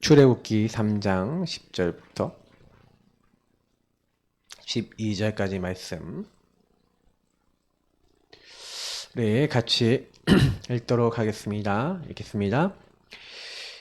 출애굽기 3장 10절부터 12절까지 말씀 네, 같이 읽도록 하겠습니다. 읽겠습니다.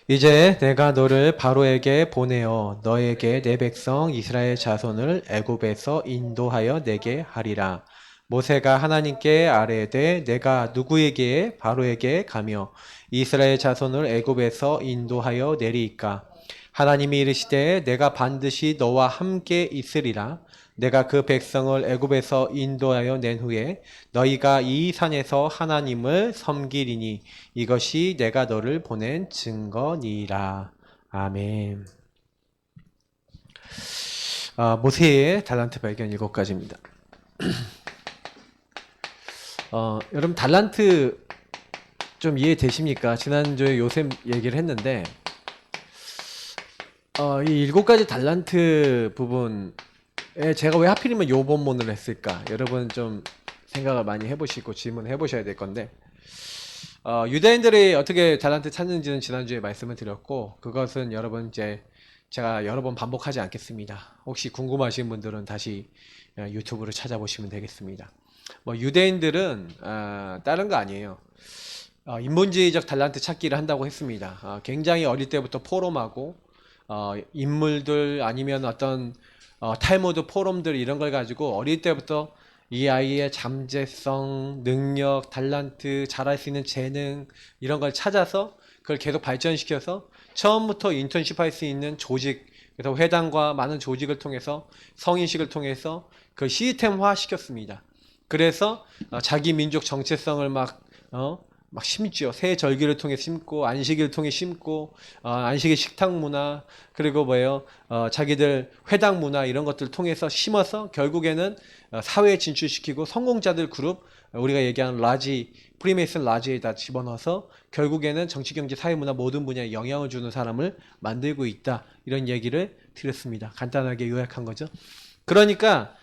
이제 내가 너를 바로에게 보내어 너에게 내 백성 이스라엘 자손을 애굽에서 인도하여 내게 하리라. 모세가 하나님께 아뢰되 내가 누구에게 바로에게 가며 이스라엘 자손을 애굽에서 인도하여 내리이까? 하나님이 이르시되 내가 반드시 너와 함께 있으리라. 내가 그 백성을 애굽에서 인도하여 낸 후에 너희가 이 산에서 하나님을 섬기리니 이것이 내가 너를 보낸 증거니라. 아멘. 모세의 달란트 발견 7가지입니다. 여러분 달란트 좀 이해되십니까? 지난주에 요셉 얘기를 했는데 이 7가지 달란트 부분에 제가 왜 하필이면 요 본문을 했을까? 여러분 좀 생각을 많이 해보시고 질문을 해보셔야 될 건데 유대인들이 어떻게 달란트 찾는지는 지난주에 말씀을 드렸고 그것은 여러분 이제 제가 여러 번 반복하지 않겠습니다. 혹시 궁금하신 분들은 다시 유튜브를 찾아보시면 되겠습니다. 유대인들은 다른 거 아니에요. 인문주의적 달란트 찾기를 한다고 했습니다. 굉장히 어릴 때부터 포럼하고 인물들 아니면 어떤 탈무드 포럼들 이런 걸 가지고 어릴 때부터 이 아이의 잠재성, 능력, 달란트, 잘할 수 있는 재능 이런 걸 찾아서 그걸 계속 발전시켜서 처음부터 인턴십 할 수 있는 조직, 그래서 회당과 많은 조직을 통해서 성인식을 통해서 그걸 시스템화 시켰습니다. 그래서 자기 민족 정체성을 막 심지어 새 절기를 통해 심고 안식일을 통해 심고 안식일 식탁 문화 그리고 자기들 회당 문화 이런 것들을 통해서 심어서 결국에는 사회에 진출시키고 성공자들 그룹 우리가 얘기하는 프리메이슨 라지에다 집어넣어서 결국에는 정치, 경제, 사회, 문화 모든 분야에 영향을 주는 사람을 만들고 있다 이런 얘기를 드렸습니다. 간단하게 요약한 거죠. 그러니까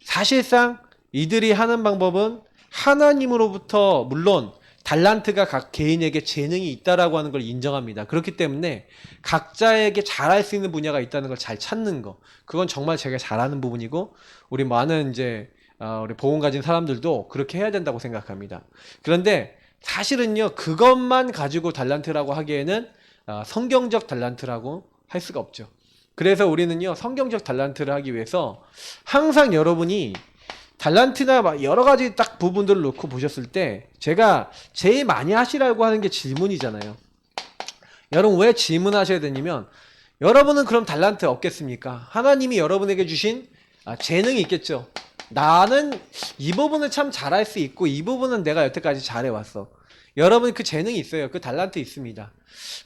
사실상 이들이 하는 방법은 하나님으로부터 물론 달란트가 각 개인에게 재능이 있다라고 하는 걸 인정합니다. 그렇기 때문에 각자에게 잘할 수 있는 분야가 있다는 걸 잘 찾는 거. 그건 정말 제가 잘하는 부분이고 우리 많은 우리 복음 가진 사람들도 그렇게 해야 된다고 생각합니다. 그런데 사실은요 그것만 가지고 달란트라고 하기에는 성경적 달란트라고 할 수가 없죠. 그래서 우리는요 성경적 달란트를 하기 위해서 항상 여러분이 달란트나 여러 가지 딱 부분들을 놓고 보셨을 때 제가 제일 많이 하시라고 하는 게 질문이잖아요. 여러분 왜 질문하셔야 되냐면 여러분은 그럼 달란트 없겠습니까? 하나님이 여러분에게 주신 재능이 있겠죠. 나는 이 부분을 참 잘할 수 있고 이 부분은 내가 여태까지 잘해왔어. 여러분 그 재능이 있어요. 그 달란트 있습니다.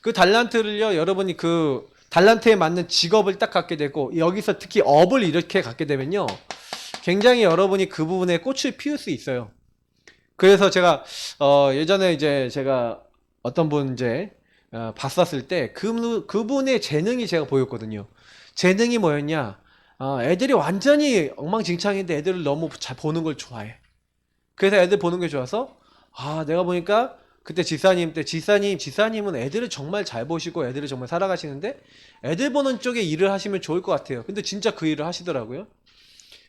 그 달란트를요 여러분이 그 달란트에 맞는 직업을 딱 갖게 되고 여기서 특히 업을 이렇게 갖게 되면요 굉장히 여러분이 그 부분에 꽃을 피울 수 있어요. 그래서 제가 예전에 제가 어떤 분 봤었을 때 그분의 재능이 제가 보였거든요. 재능이 뭐였냐? 애들이 완전히 엉망진창인데 애들을 너무 잘 보는 걸 좋아해. 그래서 애들 보는 게 좋아서 내가 보니까 그때 지사님은 애들을 정말 잘 보시고 애들을 정말 사랑하시는데 애들 보는 쪽에 일을 하시면 좋을 것 같아요. 근데 진짜 그 일을 하시더라고요.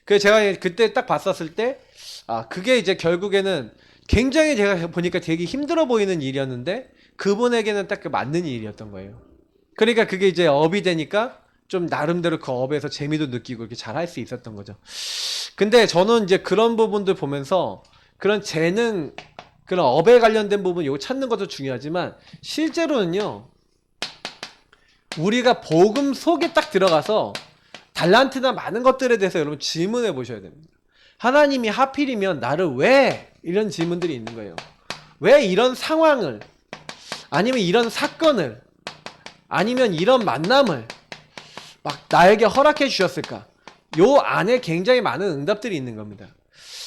그래서 제가 그때 딱 봤었을 때 그게 이제 결국에는 굉장히 제가 보니까 되게 힘들어 보이는 일이었는데 그분에게는 딱 그 맞는 일이었던 거예요. 그러니까 그게 이제 업이 되니까 좀 나름대로 그 업에서 재미도 느끼고 이렇게 잘 할 수 있었던 거죠. 근데 저는 이제 그런 부분들 보면서 그런 재능, 그런 업에 관련된 부분 이거 찾는 것도 중요하지만 실제로는요 우리가 복음 속에 딱 들어가서 달란트나 많은 것들에 대해서 여러분 질문해 보셔야 됩니다. 하나님이 하필이면 나를 왜 이런 질문들이 있는 거예요. 왜 이런 상황을 아니면 이런 사건을 아니면 이런 만남을 막 나에게 허락해 주셨을까? 요 안에 굉장히 많은 응답들이 있는 겁니다.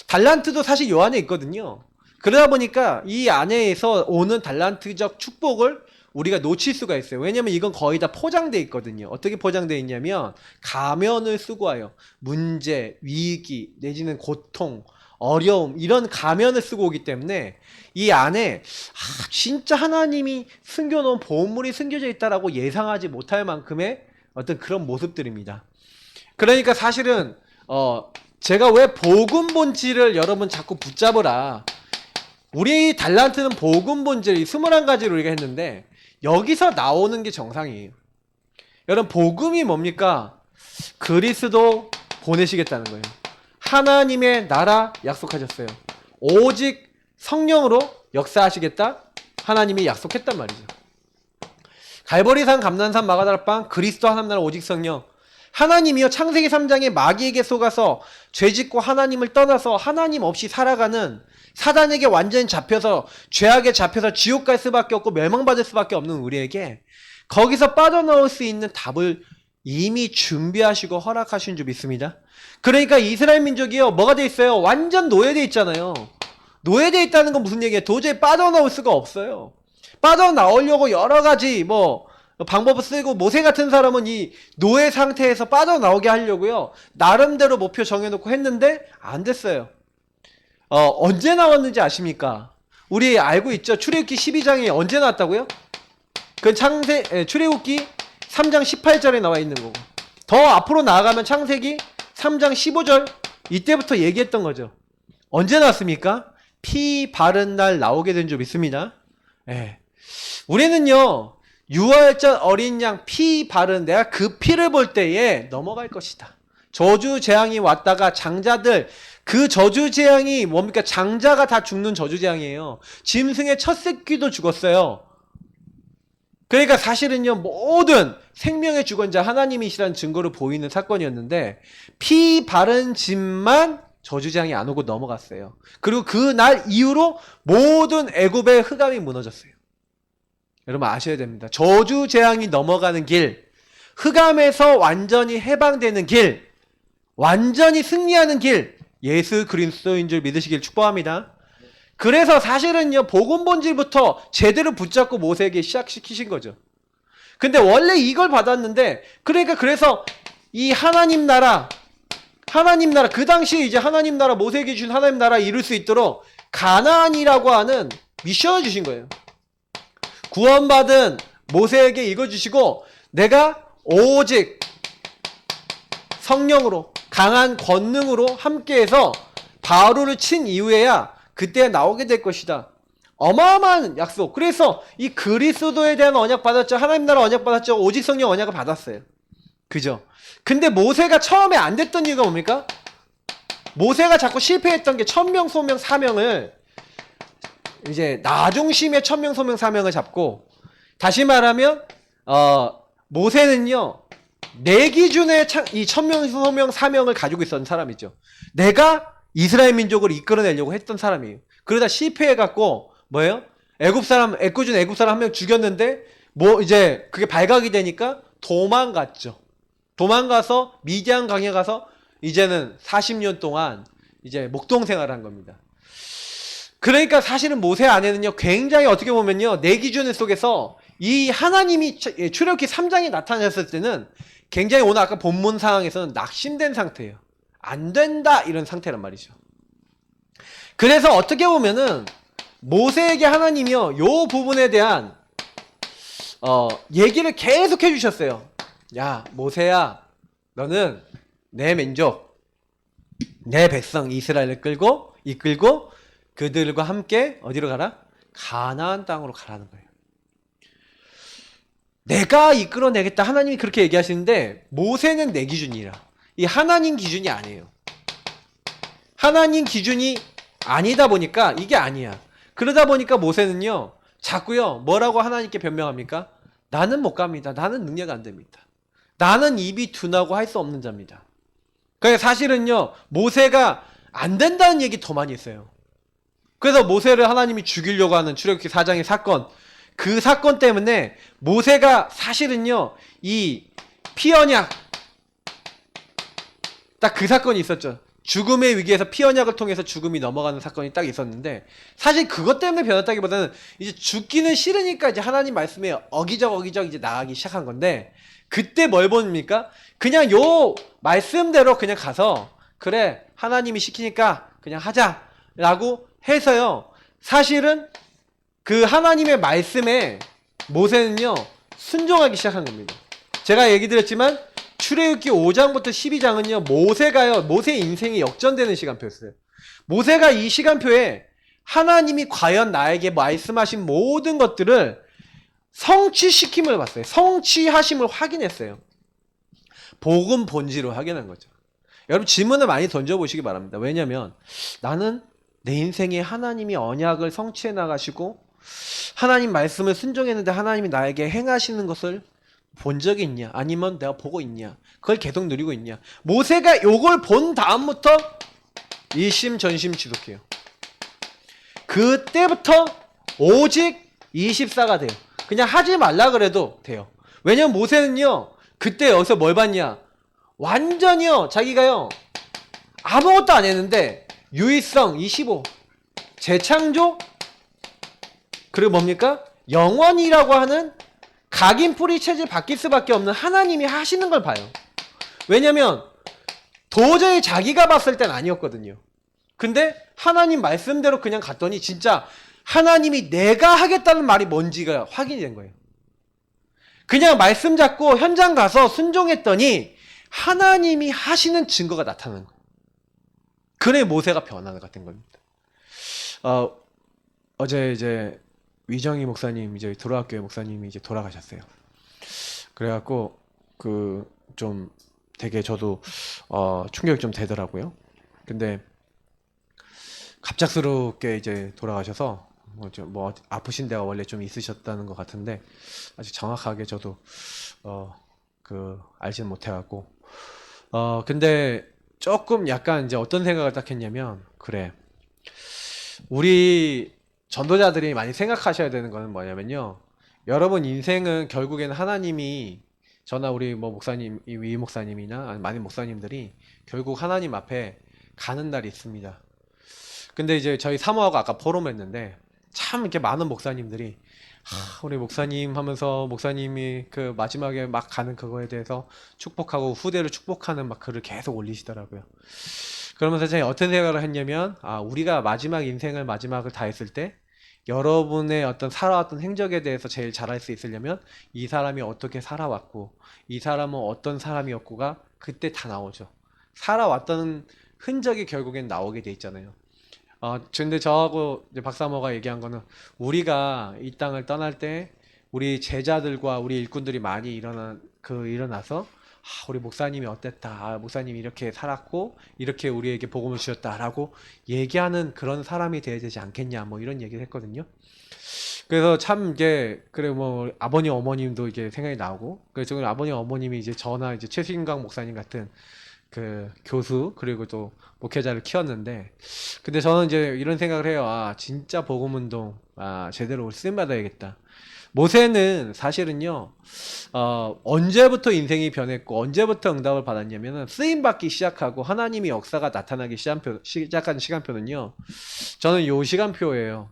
달란트도 사실 요 안에 있거든요. 그러다 보니까 이 안에서 오는 달란트적 축복을 우리가 놓칠 수가 있어요. 왜냐면 이건 거의 다 포장되어 있거든요. 어떻게 포장되어 있냐면 가면을 쓰고 와요. 문제, 위기, 내지는 고통, 어려움, 이런 가면을 쓰고 오기 때문에 이 안에 진짜 하나님이 숨겨놓은 보물이 숨겨져 있다라고 예상하지 못할 만큼의 어떤 그런 모습들입니다. 그러니까 사실은 제가 왜 복음 본질을 여러분 자꾸 붙잡으라, 우리 달란트는 복음 본질 21가지로 우리가 했는데 여기서 나오는 게 정상이에요. 여러분 복음이 뭡니까? 그리스도 보내시겠다는 거예요. 하나님의 나라 약속하셨어요. 오직 성령으로 역사하시겠다 하나님이 약속했단 말이죠. 갈보리산, 감난산, 마가다락방, 그리스도 하나님 나라 오직 성령. 하나님이요 창세기 3장에 마귀에게 속아서 죄짓고 하나님을 떠나서 하나님 없이 살아가는, 사단에게 완전히 잡혀서 죄악에 잡혀서 지옥 갈 수밖에 없고 멸망받을 수밖에 없는 우리에게 거기서 빠져나올 수 있는 답을 이미 준비하시고 허락하신 줄 믿습니다. 그러니까 이스라엘 민족이요 뭐가 돼 있어요? 완전 노예돼 있잖아요. 노예돼 있다는 건 무슨 얘기예요? 도저히 빠져나올 수가 없어요. 빠져나오려고 여러 가지 방법을 쓰고, 모세 같은 사람은 이 노예 상태에서 빠져나오게 하려고요 나름대로 목표 정해놓고 했는데 안 됐어요. 언제 나왔는지 아십니까? 우리 알고 있죠? 출애굽기 12장이 언제 나왔다고요? 그건 출애굽기 3장 18절에 나와 있는 거고, 더 앞으로 나아가면 창세기 3장 15절 이때부터 얘기했던 거죠. 언제 나왔습니까? 피 바른 날 나오게 된 줄 믿습니다. 예. 우리는요 유월절 어린 양 피 바른, 내가 그 피를 볼 때에 넘어갈 것이다. 저주 재앙이 왔다가 장자들, 그 저주 재앙이 뭡니까? 장자가 다 죽는 저주 재앙이에요. 짐승의 첫 새끼도 죽었어요. 그러니까 사실은요 모든 생명의 주권자 하나님이시라는 증거를 보이는 사건이었는데 피 바른 짐만 저주 재앙이 안 오고 넘어갔어요. 그리고 그 날 이후로 모든 애굽의 흑암이 무너졌어요. 여러분 아셔야 됩니다. 저주 재앙이 넘어가는 길, 흑암에서 완전히 해방되는 길, 완전히 승리하는 길, 예수 그리스도인 줄 믿으시길 축복합니다. 그래서 사실은요 복음 본질부터 제대로 붙잡고 모세에게 시작시키신 거죠. 근데 원래 이걸 받았는데, 그래서 이 하나님 나라 그 당시에 이제 하나님 나라, 모세에게 주신 하나님 나라 이룰 수 있도록 가나안이라고 하는 미션을 주신 거예요. 구원받은 모세에게 이거 주시고, 내가 오직 성령으로 강한 권능으로 함께해서 바로를 친 이후에야 그때 나오게 될 것이다. 어마어마한 약속. 그래서 이 그리스도에 대한 언약 받았죠. 하나님 나라 언약 받았죠. 오직 성령 언약을 받았어요. 그죠? 근데 모세가 처음에 안 됐던 이유가 뭡니까? 모세가 자꾸 실패했던 게 천명, 소명, 사명을 이제 나 중심의 천명, 소명, 사명을 잡고, 다시 말하면 모세는요 내 기준의 이 천명, 소명, 사명을 가지고 있었던 사람이죠. 내가 이스라엘 민족을 이끌어내려고 했던 사람이에요. 그러다 실패해갖고 뭐예요? 애굽 사람 한 명 죽였는데 이제 그게 발각이 되니까 도망갔죠. 도망가서 미디안 강에 가서 이제는 40년 동안 이제 목동 생활을 한 겁니다. 그러니까 사실은 모세 안에는요 굉장히 어떻게 보면요 내 기준 속에서 이 하나님이 출애굽기 3장에 나타나셨을 때는 굉장히 오늘 아까 본문 상황에서는 낙심된 상태예요. 안 된다 이런 상태란 말이죠. 그래서 어떻게 보면은 모세에게 하나님이요 요 부분에 대한 얘기를 계속 해주셨어요. 야 모세야, 너는 내 민족, 내 백성 이스라엘을 이끌고 그들과 함께 어디로 가라? 가나안 땅으로 가라는 거예요. 내가 이끌어내겠다, 하나님이 그렇게 얘기하시는데 모세는 내 기준이라, 이 하나님 기준이 아니에요. 하나님 기준이 아니다 보니까 이게 아니야. 그러다 보니까 모세는요 자꾸요 뭐라고 하나님께 변명합니까? 나는 못 갑니다. 나는 능력 안 됩니다. 나는 입이 둔하고 할 수 없는 자입니다. 그러니까 사실은요 모세가 안 된다는 얘기 더 많이 했어요. 그래서 모세를 하나님이 죽이려고 하는 출애굽기 4장의 사건, 그 사건 때문에 모세가 사실은요 이 피언약, 딱 그 사건이 있었죠. 죽음의 위기에서 피언약을 통해서 죽음이 넘어가는 사건이 딱 있었는데, 사실 그것 때문에 변했다기보다는 이제 죽기는 싫으니까 이제 하나님 말씀에 어기적 이제 나가기 시작한 건데, 그때 뭘 봅니까? 그냥 요 말씀대로 그냥 가서 그래 하나님이 시키니까 그냥 하자라고 해서요. 사실은 그 하나님의 말씀에 모세는요 순종하기 시작한 겁니다. 제가 얘기 드렸지만 출애굽기 5장부터 12장은요 모세 인생이 역전되는 시간표였어요. 모세가 이 시간표에 하나님이 과연 나에게 말씀하신 모든 것들을 성취시킴을 봤어요. 성취하심을 확인했어요. 복음 본질을 확인한 거죠. 여러분 질문을 많이 던져보시기 바랍니다. 왜냐하면 나는 내 인생에 하나님이 언약을 성취해 나가시고 하나님 말씀을 순종했는데 하나님이 나에게 행하시는 것을 본 적이 있냐? 아니면 내가 보고 있냐? 그걸 계속 누리고 있냐? 모세가 요걸 본 다음부터 일심전심 지독해요. 그때부터 오직 24가 돼요. 그냥 하지 말라 그래도 돼요. 왜냐면 모세는요 그때 여기서 뭘 봤냐? 완전히요 자기가요 아무것도 안 했는데 유의성 25 재창조 그리고 뭡니까? 영원이라고 하는 각인뿌리 체질 바뀔 수밖에 없는 하나님이 하시는 걸 봐요. 왜냐면 도저히 자기가 봤을 땐 아니었거든요. 근데 하나님 말씀대로 그냥 갔더니 진짜 하나님이 내가 하겠다는 말이 뭔지가 확인이 된 거예요. 그냥 말씀 잡고 현장 가서 순종했더니 하나님이 하시는 증거가 나타나는 거예요. 그래 모세가 변화가 같은 겁니다. 어제 이제 위정희 목사님 이제 도라학교회 목사님이 이제 돌아가셨어요. 그래갖고 그 좀 되게 저도 충격이 좀 되더라고요. 근데 갑작스럽게 이제 돌아가셔서 뭐 아프신 데가 원래 좀 있으셨다는 것 같은데 아직 정확하게 저도 알지는 못해갖고 근데 조금 약간 이제 어떤 생각을 딱 했냐면 그래 우리 전도자들이 많이 생각하셔야 되는 거는 뭐냐면요 여러분 인생은 결국에는 하나님이 저나 우리 뭐 목사님 위 목사님이나 많은 목사님들이 결국 하나님 앞에 가는 날이 있습니다. 근데 이제 저희 사모하고 아까 포럼했는데 참 이렇게 많은 목사님들이 우리 목사님 하면서 목사님이 그 마지막에 막 가는 그거에 대해서 축복하고 후대를 축복하는 막 글을 계속 올리시더라고요. 그러면서 제가 어떤 생각을 했냐면 우리가 마지막을 다 했을 때 여러분의 어떤 살아왔던 행적에 대해서 제일 잘할 수 있으려면 이 사람이 어떻게 살아왔고 이 사람은 어떤 사람이었고가 그때 다 나오죠. 살아왔던 흔적이 결국엔 나오게 돼 있잖아요. 근데 저하고 이제 박사모가 얘기한 거는 우리가 이 땅을 떠날 때 우리 제자들과 우리 일꾼들이 많이 일어나서 우리 목사님이 어땠다. 목사님이 이렇게 살았고 이렇게 우리에게 복음을 주셨다라고 얘기하는 그런 사람이 돼야 되지 않겠냐 뭐 이런 얘기를 했거든요. 그래서 참 이게 그래 뭐 아버님 어머님도 이게 생각이 나오고 그래서 아버님 어머님이 이제 저나 이제 최수인강 목사님 같은 그 교수 그리고 또 목회자를 키웠는데 근데 저는 이제 이런 생각을 해요. 진짜 복음운동 제대로 쓰임 받아야겠다. 모세는 사실은요 언제부터 인생이 변했고 언제부터 응답을 받았냐면은 쓰임 받기 시작하고 하나님의 역사가 나타나기 시작한 시간표는요 저는 요 시간표예요.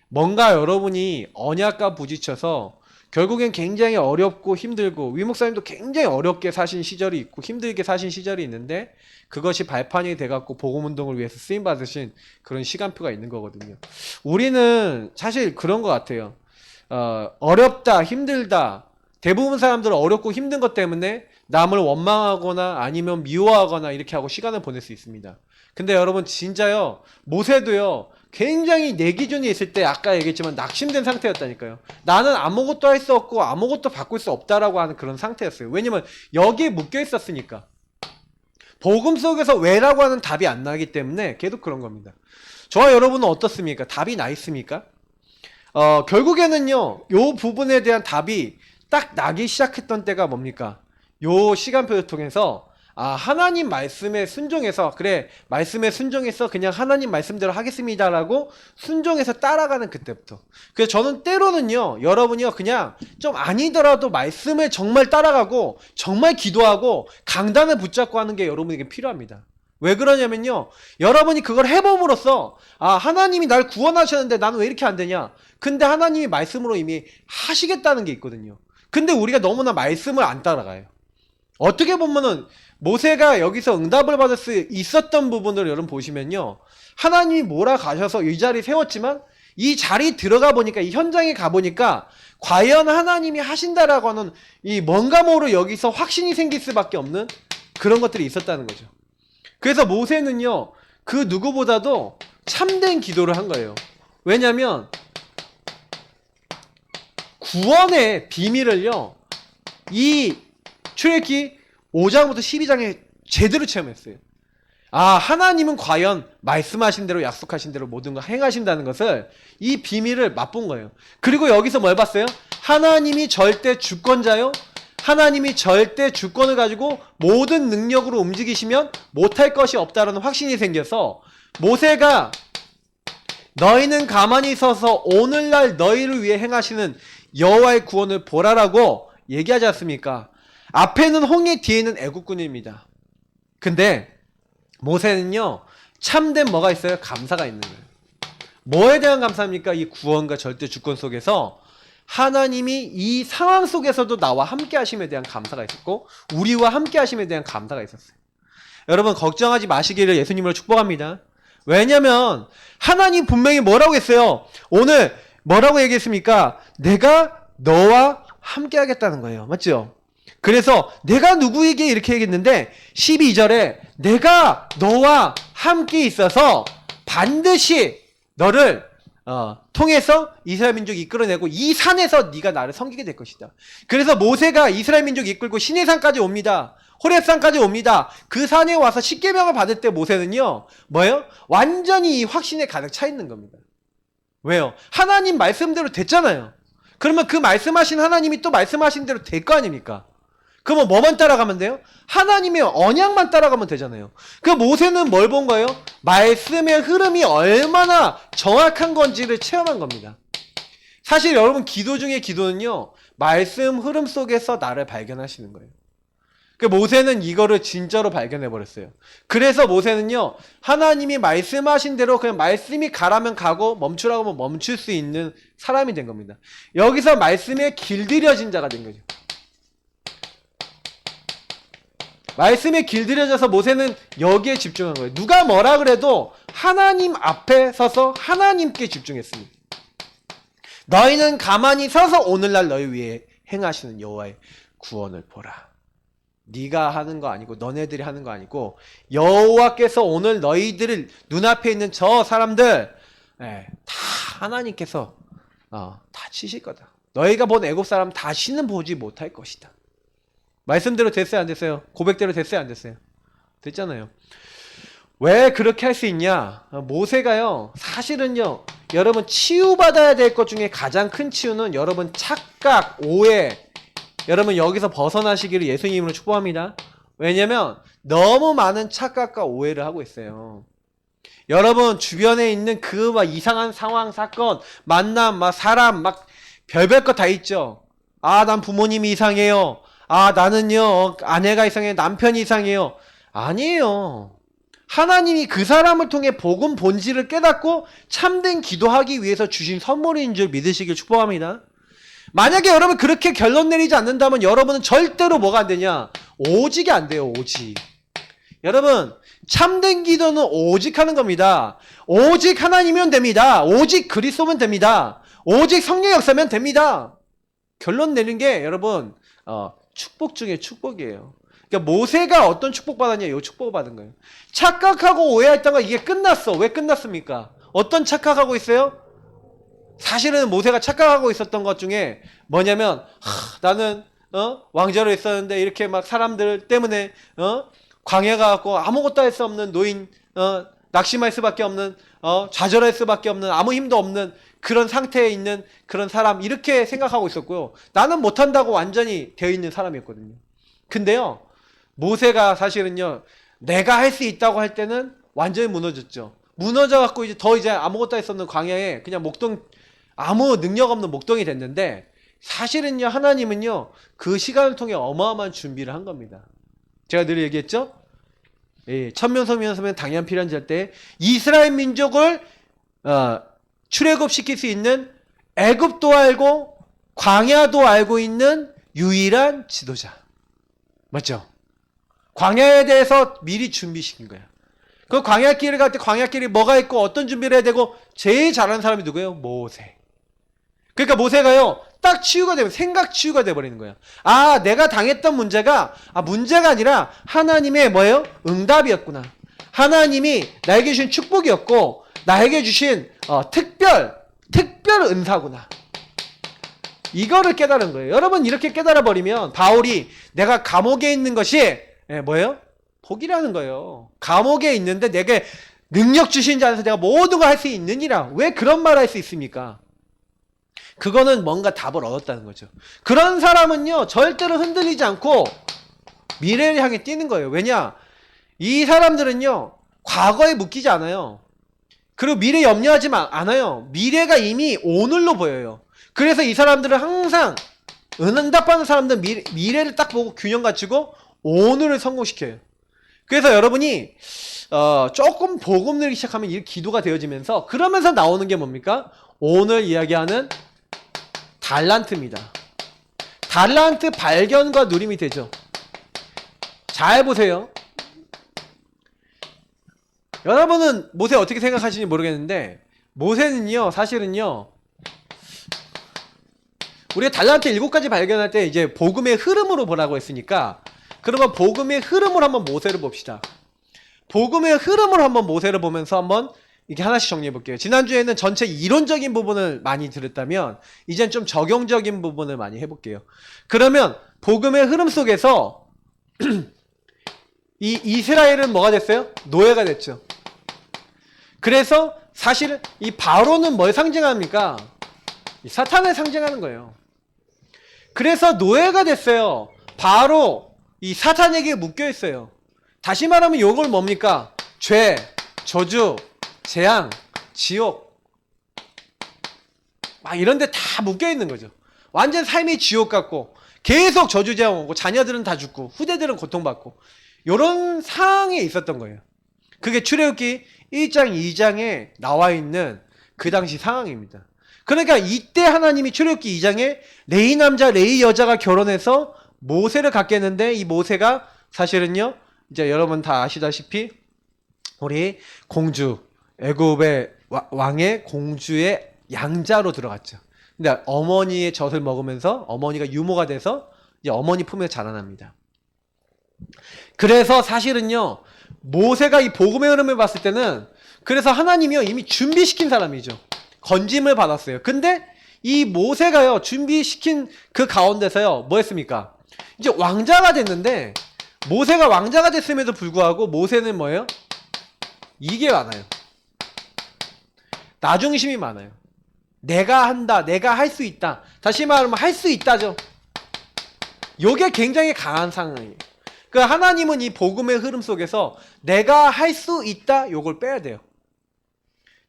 뭔가 여러분이 언약과 부딪혀서 결국엔 굉장히 어렵고 힘들고 위 목사님도 굉장히 어렵게 사신 시절이 있고 힘들게 사신 시절이 있는데 그것이 발판이 돼갖고 복음운동을 위해서 쓰임받으신 그런 시간표가 있는 거거든요. 우리는 사실 그런 것 같아요. 어렵다 힘들다 대부분 사람들은 어렵고 힘든 것 때문에 남을 원망하거나 아니면 미워하거나 이렇게 하고 시간을 보낼 수 있습니다. 근데 여러분 진짜요 모세도요 굉장히 내 기준이 있을 때 아까 얘기했지만 낙심된 상태였다니까요. 나는 아무것도 할 수 없고 아무것도 바꿀 수 없다라고 하는 그런 상태였어요. 왜냐면 여기에 묶여 있었으니까. 복음 속에서 왜라고 하는 답이 안 나기 때문에 계속 그런 겁니다. 저와 여러분은 어떻습니까? 답이 나 있습니까? 결국에는요 요 부분에 대한 답이 딱 나기 시작했던 때가 뭡니까? 요 시간표를 통해서 하나님 말씀에 순종해서 그래 말씀에 순종해서 그냥 하나님 말씀대로 하겠습니다라고 순종해서 따라가는 그때부터. 그래서 저는 때로는요 여러분이요 그냥 좀 아니더라도 말씀을 정말 따라가고 정말 기도하고 강단을 붙잡고 하는 게 여러분에게 필요합니다. 왜 그러냐면요 여러분이 그걸 해봄으로써 하나님이 날 구원하셨는데 나는 왜 이렇게 안 되냐. 근데 하나님이 말씀으로 이미 하시겠다는 게 있거든요. 근데 우리가 너무나 말씀을 안 따라가요. 어떻게 보면은 모세가 여기서 응답을 받을 수 있었던 부분을 여러분 보시면요. 하나님이 몰아가셔서 이 자리 세웠지만 이 자리 들어가 보니까 이 현장에 가 보니까 과연 하나님이 하신다라고 하는 이 뭔가 모로 여기서 확신이 생길 수밖에 없는 그런 것들이 있었다는 거죠. 그래서 모세는요. 그 누구보다도 참된 기도를 한 거예요. 왜냐하면 구원의 비밀을요. 이 출애굽기 5장부터 12장에 제대로 체험했어요. 아, 하나님은 과연 말씀하신 대로 약속하신 대로 모든 걸 행하신다는 것을 이 비밀을 맛본 거예요. 그리고 여기서 뭘 봤어요? 하나님이 절대 주권자요. 하나님이 절대 주권을 가지고 모든 능력으로 움직이시면 못할 것이 없다라는 확신이 생겨서 모세가 너희는 가만히 서서 오늘날 너희를 위해 행하시는 여호와의 구원을 보라라고 얘기하지 않습니까? 앞에는 홍해, 뒤에는 애국군입니다. 근데 모세는요, 참된 뭐가 있어요? 감사가 있는 거예요. 뭐에 대한 감사입니까? 이 구원과 절대 주권 속에서 하나님이 이 상황 속에서도 나와 함께 하심에 대한 감사가 있었고 우리와 함께 하심에 대한 감사가 있었어요. 여러분 걱정하지 마시기를 예수님으로 축복합니다. 왜냐면 하나님 분명히 뭐라고 했어요? 오늘 뭐라고 얘기했습니까? 내가 너와 함께 하겠다는 거예요. 맞죠? 그래서 내가 누구에게 이렇게 얘기했는데 12절에 내가 너와 함께 있어서 반드시 너를 통해서 이스라엘 민족이 이끌어내고 이 산에서 네가 나를 섬기게 될 것이다. 그래서 모세가 이스라엘 민족 이끌고 시내산까지 옵니다. 호렙산까지 옵니다. 그 산에 와서 십계명을 받을 때 모세는요. 뭐예요? 완전히 이 확신에 가득 차 있는 겁니다. 왜요? 하나님 말씀대로 됐잖아요. 그러면 그 말씀하신 하나님이 또 말씀하신 대로 될 거 아닙니까? 그러면 뭐만 따라가면 돼요? 하나님의 언약만 따라가면 되잖아요. 그 모세는 뭘 본 거예요? 말씀의 흐름이 얼마나 정확한 건지를 체험한 겁니다. 사실 여러분 기도 중에 기도는요. 말씀 흐름 속에서 나를 발견하시는 거예요. 그 모세는 이거를 진짜로 발견해 버렸어요. 그래서 모세는요. 하나님이 말씀하신 대로 그냥 말씀이 가라면 가고 멈추라고 하면 멈출 수 있는 사람이 된 겁니다. 여기서 말씀에 길들여진 자가 된 거죠. 말씀에 길들여져서 모세는 여기에 집중한 거예요. 누가 뭐라 그래도 하나님 앞에 서서 하나님께 집중했습니다. 너희는 가만히 서서 오늘날 너희 위해 행하시는 여호와의 구원을 보라. 네가 하는 거 아니고 너네들이 하는 거 아니고 여호와께서 오늘 너희들 눈앞에 있는 저 사람들 다 하나님께서 다 치실 거다. 너희가 본 애국 사람 다시는 보지 못할 것이다. 말씀대로 됐어요, 안 됐어요? 고백대로 됐어요, 안 됐어요? 됐잖아요. 왜 그렇게 할 수 있냐? 모세가요, 사실은요, 여러분 치유받아야 될 것 중에 가장 큰 치유는 여러분 착각, 오해, 여러분 여기서 벗어나시기를 예수님으로 축복합니다. 왜냐면 너무 많은 착각과 오해를 하고 있어요. 여러분 주변에 있는 그 막 이상한 상황, 사건, 만남, 막 사람, 막 별별 거 다 있죠. 아, 난 부모님이 이상해요. 아, 나는요, 아내가 이상해요. 남편이 이상해요. 아니에요. 하나님이 그 사람을 통해 복음 본질을 깨닫고 참된 기도하기 위해서 주신 선물인 줄 믿으시길 축복합니다. 만약에 여러분 그렇게 결론 내리지 않는다면 여러분은 절대로 뭐가 안 되냐? 오직이 안 돼요, 오직. 여러분, 참된 기도는 오직 하는 겁니다. 오직 하나님이면 됩니다. 오직 그리스도면 됩니다. 오직 성령 역사면 됩니다. 결론 내는 게 여러분, 축복 중에 축복이에요. 그러니까 모세가 어떤 축복 받았냐? 이 축복을 받은 거예요. 착각하고 오해했던 거 이게 끝났어. 왜 끝났습니까? 어떤 착각하고 있어요? 사실은 모세가 착각하고 있었던 것 중에 뭐냐면 나는 왕자로 있었는데 이렇게 막 사람들 때문에 광야 가갖고 아무것도 할 수 없는 노인, 낙심할 수밖에 없는, 좌절할 수밖에 없는, 아무 힘도 없는 그런 상태에 있는 그런 사람, 이렇게 생각하고 있었고요. 나는 못한다고 완전히 되어 있는 사람이었거든요. 근데요, 모세가 사실은요, 내가 할 수 있다고 할 때는 완전히 무너졌죠. 무너져갖고 이제 아무것도 할 수 없는 광야에 그냥 아무 능력 없는 목동이 됐는데, 사실은요, 하나님은요, 그 시간을 통해 어마어마한 준비를 한 겁니다. 제가 늘 얘기했죠? 천명성명서면 당연 필요한 절 때 이스라엘 민족을 출애굽시킬 수 있는 애굽도 알고 광야도 알고 있는 유일한 지도자. 맞죠? 광야에 대해서 미리 준비시킨 거야. 그 광야길을 갈 때 광야길이 뭐가 있고 어떤 준비를 해야 되고 제일 잘하는 사람이 누구예요? 모세. 그러니까 모세가요 딱 치유가 되면 생각 치유가 돼버리는 거야. 아, 내가 당했던 문제가 문제가 아니라 하나님의 뭐예요? 응답이었구나. 하나님이 나에게 주신 축복이었고 나에게 주신 특별 은사구나. 이거를 깨달은 거예요. 여러분 이렇게 깨달아 버리면 바울이 내가 감옥에 있는 것이 뭐예요? 복이라는 거예요. 감옥에 있는데 내게 능력 주신 자 안에서 내가 모든 걸 할 수 있느니라. 왜 그런 말 할 수 있습니까? 그거는 뭔가 답을 얻었다는 거죠. 그런 사람은요 절대로 흔들리지 않고 미래를 향해 뛰는 거예요. 왜냐? 이 사람들은요 과거에 묶이지 않아요. 그리고 미래 염려하지 않아요. 미래가 이미 오늘로 보여요. 그래서 이 사람들은 항상 응답하는 사람들은 미래를 딱 보고 균형 갖추고 오늘을 성공시켜요. 그래서 여러분이 조금 복음 들기 시작하면 이 기도가 되어지면서 그러면서 나오는 게 뭡니까? 오늘 이야기하는 달란트입니다. 달란트 발견과 누림이 되죠. 잘 보세요. 여러분은 모세 어떻게 생각하시는지 모르겠는데 모세는요 사실은요 우리가 달란트 7가지 발견할 때 이제 복음의 흐름으로 보라고 했으니까 그러면 복음의 흐름을 한번 모세를 봅시다. 복음의 흐름을 한번 모세를 보면서 한번 이렇게 하나씩 정리해 볼게요. 지난주에는 전체 이론적인 부분을 많이 들었다면 이젠 좀 적용적인 부분을 많이 해볼게요. 그러면 복음의 흐름 속에서 이 이스라엘은 뭐가 됐어요? 노예가 됐죠. 그래서 사실 이 바로는 뭘 상징합니까? 사탄을 상징하는 거예요. 그래서 노예가 됐어요. 바로 이 사탄에게 묶여 있어요. 다시 말하면 요걸 뭡니까? 죄, 저주, 재앙, 지옥 막 이런 데 다 묶여 있는 거죠. 완전 삶이 지옥 같고 계속 저주 재앙 오고 자녀들은 다 죽고 후대들은 고통받고 이런 상황에 있었던 거예요. 그게 출애굽기 1장 2장에 나와 있는 그 당시 상황입니다. 그러니까 이때 하나님이 출애굽기 2장에 레위 남자 레위 여자가 결혼해서 모세를 갖게 했는데 이 모세가 사실은요 이제 여러분 다 아시다시피 우리 공주 애굽의 왕의 공주의 양자로 들어갔죠. 근데 어머니의 젖을 먹으면서 어머니가 유모가 돼서 이제 어머니 품에서 자라납니다. 그래서 사실은요 모세가 이 복음의 흐름을 봤을 때는 그래서 하나님이요 이미 준비시킨 사람이죠. 건짐을 받았어요. 근데 이 모세가요 준비시킨 그 가운데서요 뭐 했습니까? 이제 왕자가 됐는데 모세가 왕자가 됐음에도 불구하고 모세는 뭐예요? 이게 많아요. 나중심이 많아요. 내가 한다, 내가 할 수 있다. 다시 말하면 할 수 있다죠. 요게 굉장히 강한 상황이에요. 그 하나님은 이 복음의 흐름 속에서 내가 할 수 있다 요걸 빼야 돼요.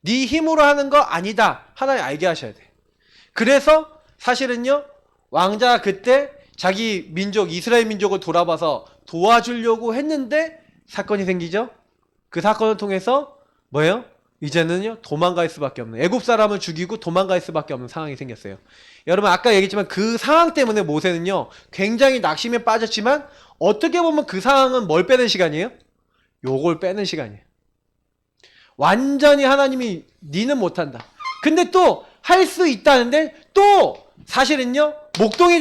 네 힘으로 하는 거 아니다. 하나님 알게 하셔야 돼. 그래서 사실은요 왕자가 그때 자기 민족 이스라엘 민족을 돌아봐서 도와주려고 했는데 사건이 생기죠. 그 사건을 통해서 뭐예요? 이제는요 도망갈 수밖에 없는 애굽 사람을 죽이고 도망갈 수밖에 없는 상황이 생겼어요. 여러분 아까 얘기했지만 그 상황 때문에 모세는요 굉장히 낙심에 빠졌지만 어떻게 보면 그 상황은 뭘 빼는 시간이에요? 요걸 빼는 시간이에요. 완전히 하나님이 니는 못한다. 근데 또 할 수 있다는데 또 사실은요 목동이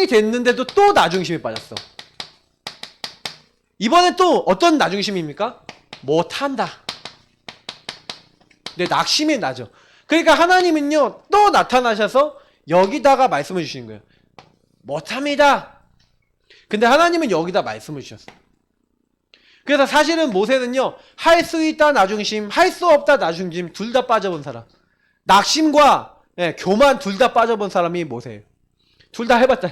됐는데도 또 나중심에 빠졌어. 이번에 또 어떤 나중심입니까? 못한다. 근데 낙심이 나죠. 그러니까 하나님은요 또 나타나셔서 여기다가 말씀을 주시는 거예요. 못합니다. 근데 하나님은 여기다 말씀을 주셨어요. 그래서 사실은 모세는요 할 수 있다 나중심, 할 수 없다 나중심 둘 다 빠져본 사람. 낙심과 교만 둘 다 빠져본 사람이 모세예요. 둘 다 해봤다.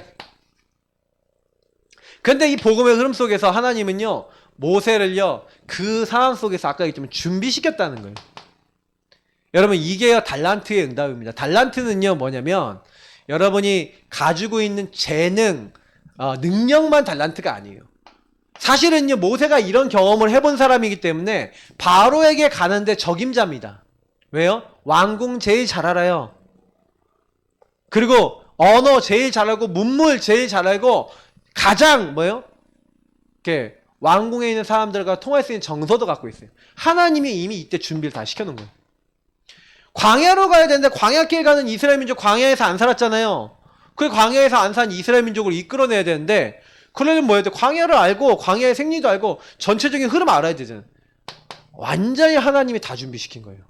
근데 이 복음의 흐름 속에서 하나님은요 모세를요 그 상황 속에서 아까 얘기했지만 준비시켰다는 거예요. 여러분 이게요 달란트의 응답입니다. 달란트는요 뭐냐면 여러분이 가지고 있는 재능, 능력만 달란트가 아니에요. 사실은요 모세가 이런 경험을 해본 사람이기 때문에 바로에게 가는데 적임자입니다. 왜요? 왕궁 제일 잘 알아요. 그리고 언어 제일 잘 알고 문물 제일 잘 알고 가장 뭐예요? 이렇게 왕궁에 있는 사람들과 통할 수 있는 정서도 갖고 있어요. 하나님이 이미 이때 준비를 다 시켜놓은 거예요. 광야로 가야 되는데 광야길 가는 이스라엘 민족 광야에서 안 살았잖아요. 그 광야에서 안 산 이스라엘 민족을 이끌어내야 되는데 그러려면 뭐 해야 돼? 광야를 알고 광야의 생리도 알고 전체적인 흐름 알아야 되잖아요. 완전히 하나님이 다 준비시킨 거예요.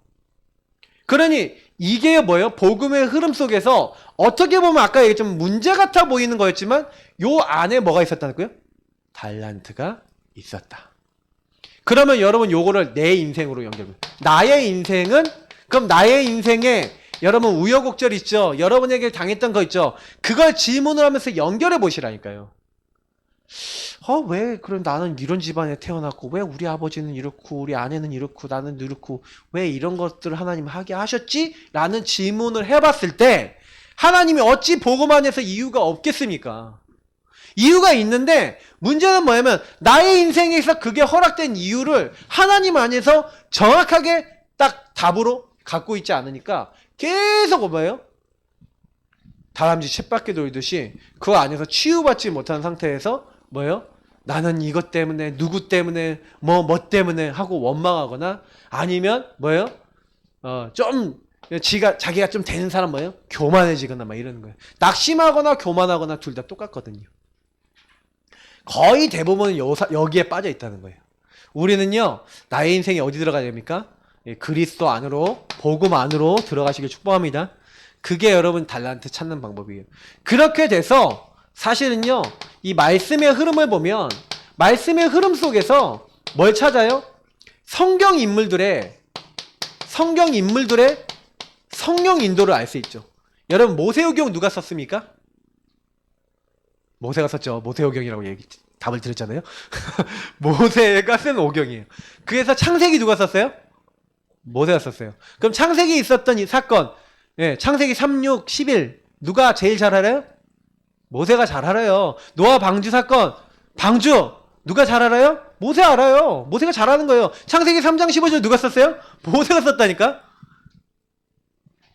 그러니 이게 뭐예요? 복음의 흐름 속에서 어떻게 보면 아까 얘기했지만 문제 같아 보이는 거였지만 요 안에 뭐가 있었다는 거예요? 달란트가 있었다. 그러면 여러분 요거를 내 인생으로 연결해. 나의 인생은 그럼 나의 인생에 여러분 우여곡절 있죠? 여러분에게 당했던 거 있죠? 그걸 질문을 하면서 연결해 보시라니까요. 왜 그럼 나는 이런 집안에 태어났고 왜 우리 아버지는 이렇고 우리 아내는 이렇고 나는 이렇고 왜 이런 것들을 하나님 하게 하셨지? 라는 질문을 해봤을 때 하나님이 어찌 복음 안에서 이유가 없겠습니까? 이유가 있는데 문제는 뭐냐면 나의 인생에서 그게 허락된 이유를 하나님 안에서 정확하게 딱 답으로 갖고 있지 않으니까 계속 뭐예요? 다람쥐 쳇바퀴 돌듯이 그 안에서 치유받지 못한 상태에서 뭐예요? 나는 이것 때문에 누구 때문에 뭐 때문에 하고 원망하거나 아니면 뭐예요? 좀 자기가 좀 되는 사람 뭐예요? 교만해지거나 막 이러는 거예요. 낙심하거나 교만하거나 둘 다 똑같거든요. 거의 대부분은 여기에 빠져 있다는 거예요. 우리는요 나의 인생이 어디 들어가야 됩니까? 그리스도 안으로 복음 안으로 들어가시길 축복합니다. 그게 여러분 달란트 찾는 방법이에요. 그렇게 돼서 사실은요 이 말씀의 흐름을 보면 말씀의 흐름 속에서 뭘 찾아요? 성경 인물들의 성령 인도를 알 수 있죠. 여러분 모세오경 누가 썼습니까? 모세가 썼죠. 모세오경이라고 답을 드렸잖아요. 모세가 쓴 오경이에요. 그래서 창세기 누가 썼어요? 모세가 썼어요. 그럼 창세기 있었던 이 사건, 창세기 3, 6, 11 누가 제일 잘 알아요? 모세가 잘 알아요. 노아 방주 사건, 방주 누가 잘 알아요? 모세 알아요. 모세가 잘하는 거예요. 창세기 3장 15절 누가 썼어요? 모세가 썼다니까.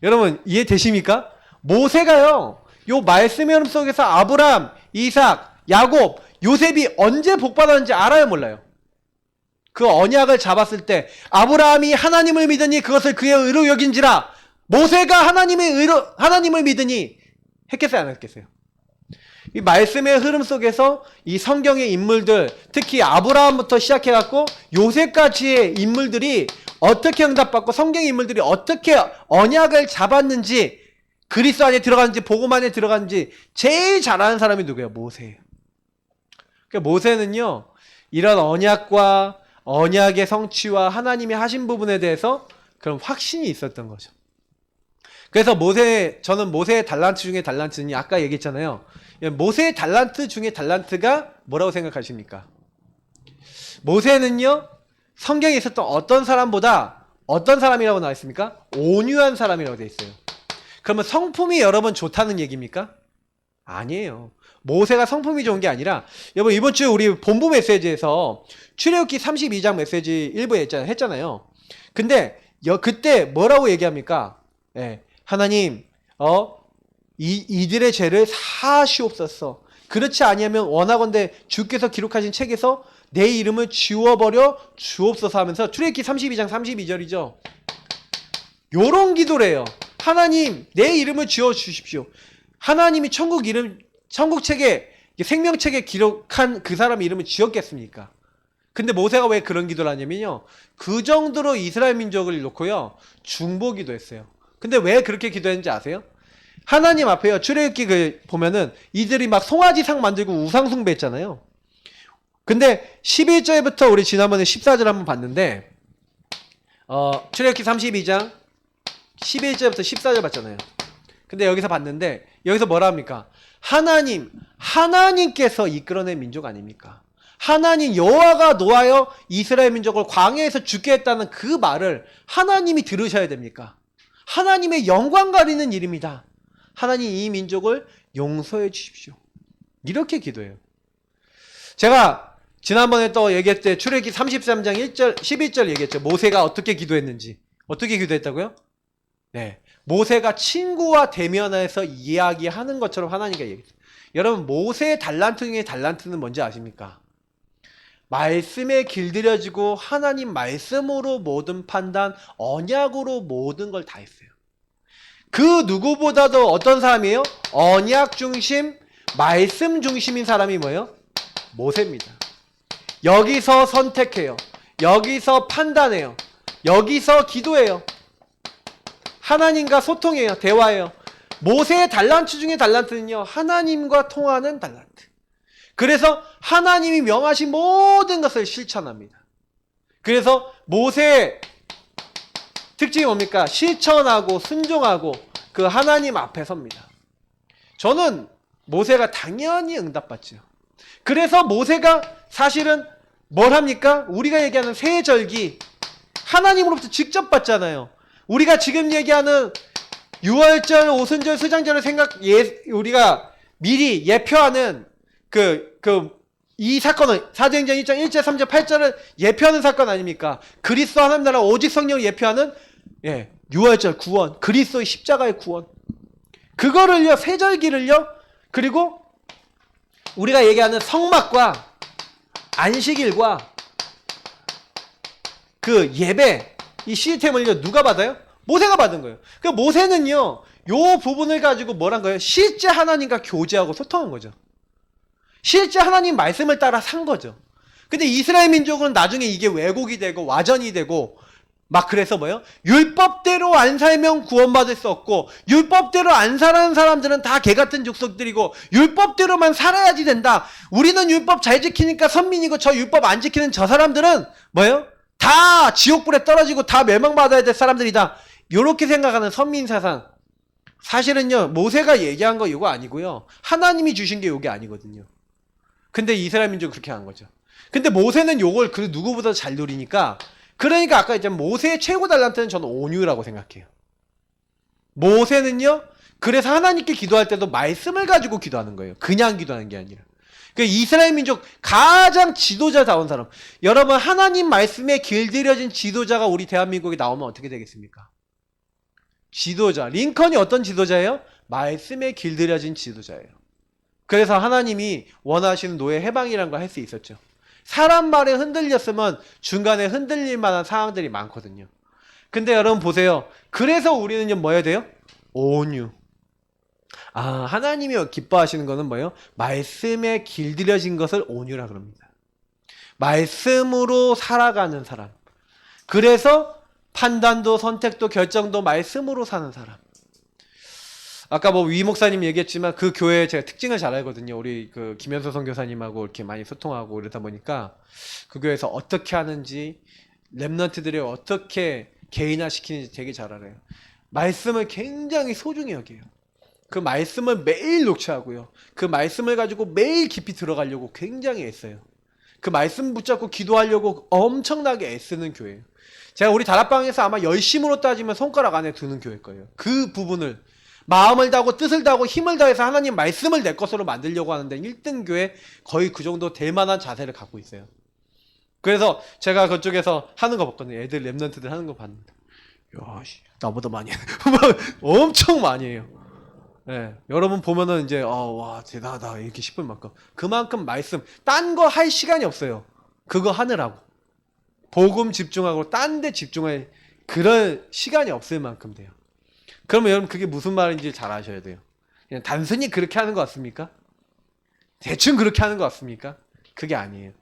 여러분 이해되십니까? 모세가요. 요 말씀의 흐름 속에서 아브람, 이삭, 야곱, 요셉이 언제 복받았는지 알아요, 몰라요? 그 언약을 잡았을 때 아브라함이 하나님을 믿으니 그것을 그의 의로 여긴지라 모세가 하나님을 믿으니 했겠어요, 안 했겠어요? 이 말씀의 흐름 속에서 이 성경의 인물들, 특히 아브라함부터 시작해갖고 요셉까지의 인물들이 어떻게 응답받고 성경의 인물들이 어떻게 언약을 잡았는지 그리스도 안에 들어갔는지 복음 안에 들어갔는지 제일 잘 아는 사람이 누구예요? 모세예요. 그러니까 모세는요 이런 언약과 언약의 성취와 하나님이 하신 부분에 대해서 그런 확신이 있었던 거죠. 그래서 저는 모세의 달란트 중에 달란트는 아까 얘기했잖아요. 모세의 달란트 중에 달란트가 뭐라고 생각하십니까? 모세는요 성경에 있었던 어떤 사람보다 어떤 사람이라고 나와 있습니까? 온유한 사람이라고 되어 있어요. 그러면 성품이 여러분 좋다는 얘기입니까? 아니에요. 모세가 성품이 좋은 게 아니라 여러분 이번 주 우리 본부 메시지에서 출애굽기 32장 메시지 일부 했잖아요. 근데 그때 뭐라고 얘기합니까? 하나님 이들의 죄를 사하시옵소서. 그렇지 아니하면 원하건대 주께서 기록하신 책에서 내 이름을 지워버려 주옵소서 하면서 출애굽기 32장 32절이죠. 요런 기도래요. 하나님 내 이름을 지워주십시오. 하나님이 천국 책에 생명책에 기록한 그 사람 이름을 지었겠습니까? 근데 모세가 왜 그런 기도를 하냐면요 그 정도로 이스라엘 민족을 놓고요 중보기도 했어요. 근데 왜 그렇게 기도했는지 아세요? 하나님 앞에요 출애굽기 보면은 이들이 막 송아지상 만들고 우상 숭배했잖아요. 근데 11절부터 우리 지난번에 14절 한번 봤는데 출애굽기 32장 11절부터 14절 봤잖아요. 근데 여기서 봤는데 여기서 뭐라 합니까? 하나님께서 이끌어낸 민족 아닙니까? 하나님 여호와가 노하여 이스라엘 민족을 광야에서 죽게 했다는 그 말을 하나님이 들으셔야 됩니까? 하나님의 영광 가리는 일입니다. 하나님 이 민족을 용서해 주십시오. 이렇게 기도해요. 제가 지난번에 또 얘기할 때 출애굽기 33장 1절 11절 얘기했죠. 모세가 어떻게 기도했는지. 어떻게 기도했다고요? 네, 모세가 친구와 대면해서 이야기하는 것처럼 하나님께 얘기했어요. 여러분 모세의 달란트 중에 달란트는 뭔지 아십니까? 말씀에 길들여지고 하나님 말씀으로 모든 판단, 언약으로 모든 걸 다 했어요. 그 누구보다도 어떤 사람이에요? 언약 중심, 말씀 중심인 사람이 뭐예요? 모세입니다. 여기서 선택해요. 여기서 판단해요. 여기서 기도해요. 하나님과 소통해요. 대화해요. 모세의 달란트 중에 달란트는요, 하나님과 통하는 달란트. 그래서 하나님이 명하신 모든 것을 실천합니다. 그래서 모세의 특징이 뭡니까? 실천하고 순종하고 그 하나님 앞에 섭니다. 저는 모세가 당연히 응답받죠. 그래서 모세가 사실은 뭘 합니까? 우리가 얘기하는 세절기 하나님으로부터 직접 받잖아요. 우리가 지금 얘기하는 유월절, 오순절, 수장절을 우리가 미리 예표하는 이 사건은 사도행전 1장 1절, 3절, 8절을 예표하는 사건 아닙니까? 그리스도 하나님 나라 오직 성령을 예표하는 유월절 구원, 그리스도의 십자가의 구원. 그거를요, 세절기를요, 그리고 우리가 얘기하는 성막과 안식일과 그 예배, 이 시스템을요, 누가 받아요? 모세가 받은 거예요. 그 모세는요, 요 부분을 가지고 뭘 한 거예요? 실제 하나님과 교제하고 소통한 거죠. 실제 하나님 말씀을 따라 산 거죠. 근데 이스라엘 민족은 나중에 이게 왜곡이 되고 와전이 되고 막 그래서 뭐예요? 율법대로 안 살면 구원받을 수 없고 율법대로 안 살아는 사람들은 다 개같은 족속들이고 율법대로만 살아야지 된다. 우리는 율법 잘 지키니까 선민이고 저 율법 안 지키는 저 사람들은 뭐예요? 다 지옥불에 떨어지고 다 멸망받아야 될 사람들이다. 이렇게 생각하는 선민 사상. 사실은요, 모세가 얘기한 거 이거 아니고요, 하나님이 주신 게 이게 아니거든요. 근데 이스라엘 민족은 그렇게 한 거죠. 근데 모세는 요걸 그 누구보다 잘 누리니까, 그러니까 아까 했잖아요. 모세의 최고 달란트는 저는 온유라고 생각해요. 모세는요, 그래서 하나님께 기도할 때도 말씀을 가지고 기도하는 거예요. 그냥 기도하는 게 아니라. 그 이스라엘 민족 가장 지도자다운 사람. 여러분, 하나님 말씀에 길들여진 지도자가 우리 대한민국에 나오면 어떻게 되겠습니까? 지도자. 링컨이 어떤 지도자예요? 말씀에 길들여진 지도자예요. 그래서 하나님이 원하시는 노예 해방이라는 걸 할 수 있었죠. 사람 말에 흔들렸으면 중간에 흔들릴 만한 상황들이 많거든요. 근데 여러분 보세요. 그래서 우리는 뭐 해야 돼요? 온유. 하나님이 기뻐하시는 거는 뭐예요? 말씀에 길들여진 것을 온유라 그럽니다. 말씀으로 살아가는 사람. 그래서 판단도 선택도 결정도 말씀으로 사는 사람. 아까 위 목사님 얘기했지만 그 교회 제가 특징을 잘 알거든요. 우리 그 김현서 선교사님하고 이렇게 많이 소통하고 이러다 보니까 그 교회에서 어떻게 하는지, 랩런트들이 어떻게 개인화시키는지 되게 잘 알아요. 말씀을 굉장히 소중히 여겨요. 그 말씀을 매일 녹취하고요. 그 말씀을 가지고 매일 깊이 들어가려고 굉장히 애써요. 그 말씀 붙잡고 기도하려고 엄청나게 애쓰는 교회예요. 제가 우리 다락방에서 아마 열심으로 따지면 손가락 안에 드는 교회일 거예요. 그 부분을 마음을 다하고 뜻을 다하고 힘을 다해서 하나님 말씀을 내 것으로 만들려고 하는데 1등 교회 거의 그 정도 될 만한 자세를 갖고 있어요. 그래서 제가 그쪽에서 하는 거 봤거든요. 애들 랩런트들 하는 거 봤는데, 야, 나보다 많이 해. 엄청 많이 해요. 네, 여러분 보면은 이제 와 대단하다 이렇게 싶을 만큼 그만큼 말씀, 딴 거 할 시간이 없어요. 그거 하느라고 복음 집중하고 딴 데 집중할 그런 시간이 없을 만큼 돼요. 그러면 여러분 그게 무슨 말인지 잘 아셔야 돼요. 그냥 단순히 그렇게 하는 것 같습니까? 대충 그렇게 하는 것 같습니까? 그게 아니에요.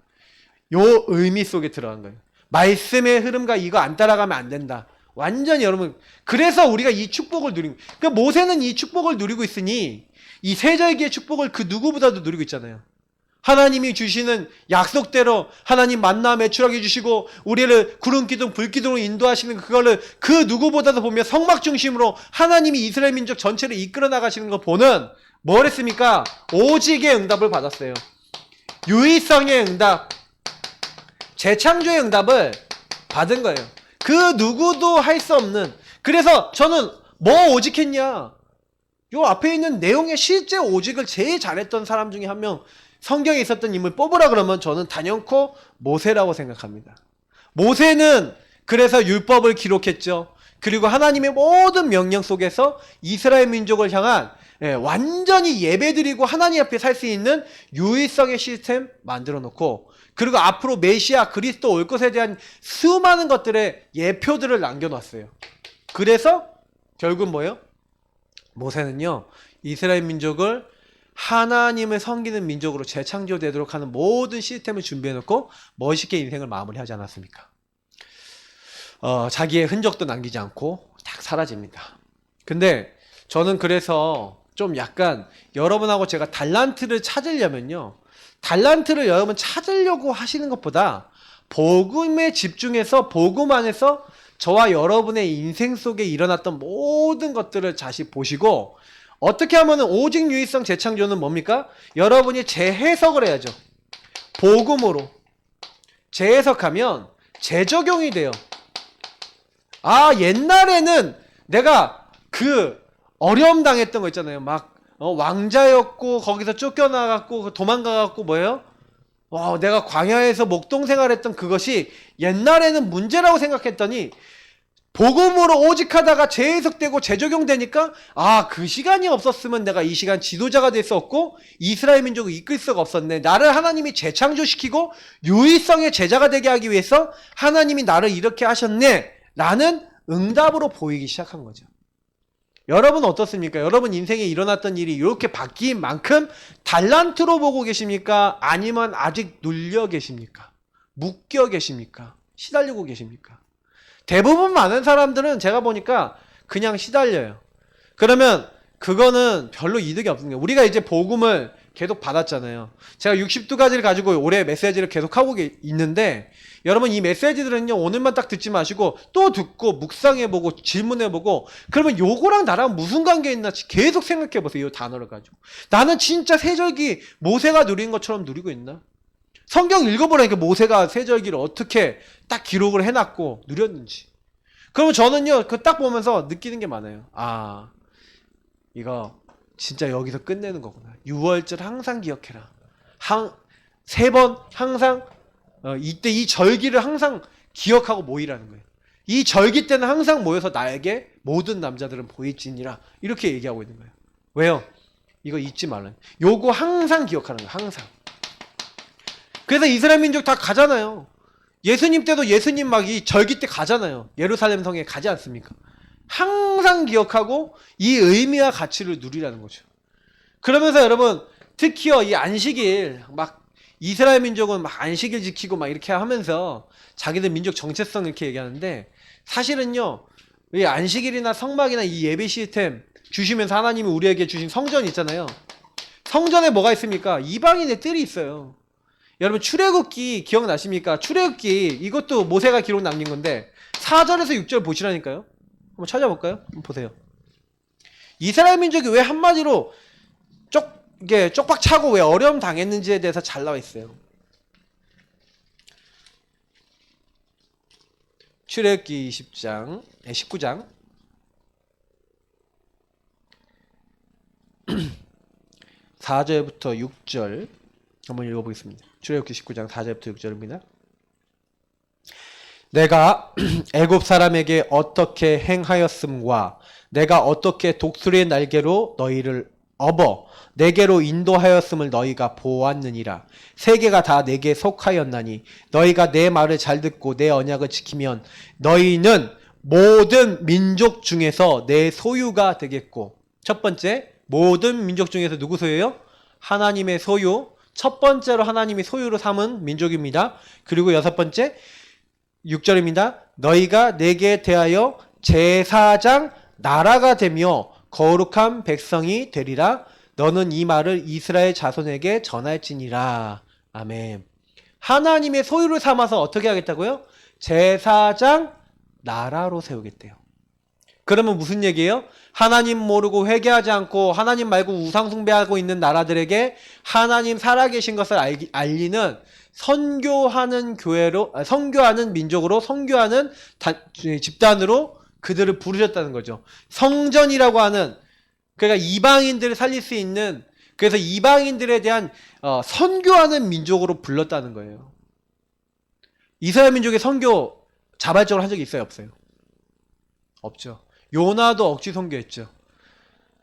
요 의미 속에 들어간 거예요. 말씀의 흐름과 이거 안 따라가면 안 된다. 완전히 여러분, 그래서 우리가 이 축복을 누리고, 그러니까 모세는 이 축복을 누리고 있으니 이 세절기의 축복을 그 누구보다도 누리고 있잖아요. 하나님이 주시는 약속대로 하나님 만나 매출하게 해주시고 우리를 구름 기둥 불 기둥으로 인도하시는 그거를 그 누구보다도 보며 성막 중심으로 하나님이 이스라엘 민족 전체를 이끌어 나가시는 거 보는 뭘 했습니까? 오직의 응답을 받았어요. 유의성의 응답, 재창조의 응답을 받은 거예요. 그 누구도 할 수 없는. 그래서 저는 뭐 오직했냐, 요 앞에 있는 내용의 실제 오직을 제일 잘했던 사람 중에 한 명, 성경에 있었던 인물 뽑으라 그러면 저는 단연코 모세라고 생각합니다. 모세는 그래서 율법을 기록했죠. 그리고 하나님의 모든 명령 속에서 이스라엘 민족을 향한 완전히 예배드리고 하나님 앞에 살 수 있는 유의성의 시스템 만들어 놓고, 그리고 앞으로 메시아 그리스도 올 것에 대한 수많은 것들의 예표들을 남겨놨어요. 그래서 결국 뭐예요? 모세는요, 이스라엘 민족을 하나님을 섬기는 민족으로 재창조되도록 하는 모든 시스템을 준비해놓고 멋있게 인생을 마무리하지 않았습니까? 자기의 흔적도 남기지 않고 딱 사라집니다. 근데 저는 그래서 좀 약간 여러분하고 제가 달란트를 찾으려면요, 달란트를 여러분 찾으려고 하시는 것보다 복음에 집중해서 복음 안에서 저와 여러분의 인생 속에 일어났던 모든 것들을 다시 보시고, 어떻게 하면 오직 유일성 재창조는 뭡니까? 여러분이 재해석을 해야죠. 복음으로 재해석하면 재적용이 돼요. 아, 옛날에는 내가 그 어려움 당했던 거 있잖아요. 막 왕자였고 거기서 쫓겨나갔고 도망가갖고 뭐예요? 내가 광야에서 목동 생활했던 그것이 옛날에는 문제라고 생각했더니 복음으로 오직 하다가 재해석되고 재적용되니까, 그 시간이 없었으면 내가 이 시간 지도자가 될 수 없고 이스라엘 민족을 이끌 수가 없었네. 나를 하나님이 재창조시키고 유일성의 제자가 되게 하기 위해서 하나님이 나를 이렇게 하셨네 라는 응답으로 보이기 시작한 거죠. 여러분 어떻습니까? 여러분 인생에 일어났던 일이 이렇게 바뀐 만큼 달란트로 보고 계십니까? 아니면 아직 눌려 계십니까? 묶여 계십니까? 시달리고 계십니까? 대부분 많은 사람들은 제가 보니까 그냥 시달려요. 그러면 그거는 별로 이득이 없는 거예요. 우리가 이제 복음을 계속 받았잖아요. 제가 62가지를 가지고 올해 메시지를 계속 하고 있는데, 여러분 이 메시지들은요, 오늘만 딱 듣지 마시고 또 듣고 묵상해보고 질문해보고, 그러면 요거랑 나랑 무슨 관계 있나 계속 생각해보세요. 이 단어를 가지고 나는 진짜 세절기 모세가 누린 것처럼 누리고 있나? 성경 읽어보라니까 모세가 세절기를 어떻게 딱 기록을 해놨고 누렸는지. 그러면 저는요, 그 딱 보면서 느끼는 게 많아요. 이거 진짜 여기서 끝내는 거구나. 6월절 항상 기억해라. 세 번 항상 이때 이 절기를 항상 기억하고 모이라는 거예요. 이 절기 때는 항상 모여서 나에게 모든 남자들은 보일지니라, 이렇게 얘기하고 있는 거예요. 왜요? 이거 잊지 말라요. 요거 항상 기억하는 거예요. 항상. 그래서 이스라엘 민족 다 가잖아요. 예수님 때도 예수님 막 이 절기 때 가잖아요. 예루살렘 성에 가지 않습니까? 항상 기억하고 이 의미와 가치를 누리라는 거죠. 그러면서 여러분, 특히요 이 안식일, 막 이스라엘 민족은 막 안식일 지키고 막 이렇게 하면서 자기들 민족 정체성 이렇게 얘기하는데, 사실은요 이 안식일이나 성막이나 이 예배 시스템 주시면서 하나님이 우리에게 주신 성전 있잖아요. 성전에 뭐가 있습니까? 이방인의 뜰이 있어요. 여러분 출애굽기 기억나십니까? 출애굽기 이것도 모세가 기록 남긴 건데 4절에서 6절 보시라니까요. 한번 찾아볼까요? 한번 보세요. 이스라엘 민족이 왜 한마디로 이게 쪽박 차고 왜 어려움 당했는지에 대해서 잘 나와 있어요. 출애굽기 19장 4절부터 6절 한번 읽어보겠습니다. 출애굽기 19장 4절부터 6절입니다. 내가 애굽 사람에게 어떻게 행하였음과 내가 어떻게 독수리의 날개로 너희를 업어 내게로 인도하였음을 너희가 보았느니라. 세계가 다 내게 속하였나니 너희가 내 말을 잘 듣고 내 언약을 지키면 너희는 모든 민족 중에서 내 소유가 되겠고. 첫 번째, 모든 민족 중에서 누구 소유예요? 하나님의 소유. 첫 번째로 하나님이 소유로 삼은 민족입니다. 그리고 여섯 번째 6절입니다. 너희가 내게 대하여 제사장 나라가 되며 거룩한 백성이 되리라. 너는 이 말을 이스라엘 자손에게 전할지니라. 아멘. 하나님의 소유를 삼아서 어떻게 하겠다고요? 제사장 나라로 세우겠대요. 그러면 무슨 얘기예요? 하나님 모르고 회개하지 않고 하나님 말고 우상 숭배하고 있는 나라들에게 하나님 살아계신 것을 알리는 선교하는 교회로, 선교하는 민족으로, 선교하는 집단으로 그들을 부르셨다는 거죠. 성전이라고 하는, 그러니까 이방인들을 살릴 수 있는, 그래서 이방인들에 대한 선교하는 민족으로 불렀다는 거예요. 이스라엘 민족의 선교 자발적으로 한 적이 있어요, 없어요? 없죠. 요나도 억지 선교했죠.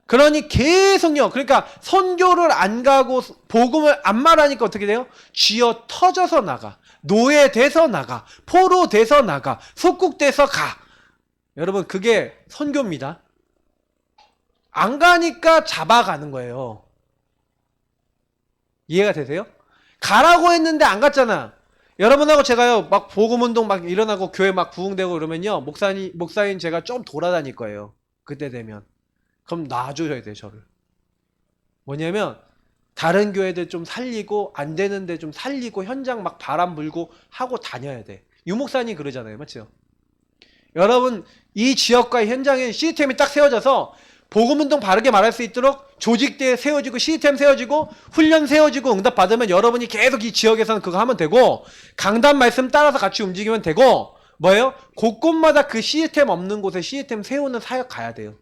그러니 계속요. 그러니까 선교를 안 가고 복음을 안 말하니까 어떻게 돼요? 쥐어 터져서 나가. 노예돼서 나가. 포로돼서 나가. 속국돼서 가. 여러분 그게 선교입니다. 안 가니까 잡아가는 거예요. 이해가 되세요? 가라고 했는데 안 갔잖아. 여러분하고 제가요 막 복음운동 막 일어나고 교회 막 부흥되고 그러면요 목사인 제가 좀 돌아다닐 거예요. 그때 되면. 그럼 놔줘야 돼요, 저를. 뭐냐면 다른 교회들 좀 살리고 안 되는데 좀 살리고 현장 막 바람 불고 하고 다녀야 돼. 유 목사님 그러잖아요, 맞죠? 여러분 이 지역과의 현장에 시스템이 딱 세워져서 복음운동 바르게 말할 수 있도록 조직대 세워지고 시스템 세워지고 훈련 세워지고 응답 받으면 여러분이 계속 이 지역에서는 그거 하면 되고 강단 말씀 따라서 같이 움직이면 되고 뭐예요? 곳곳마다 그 시스템 없는 곳에 시스템 세우는 사역 가야 돼요.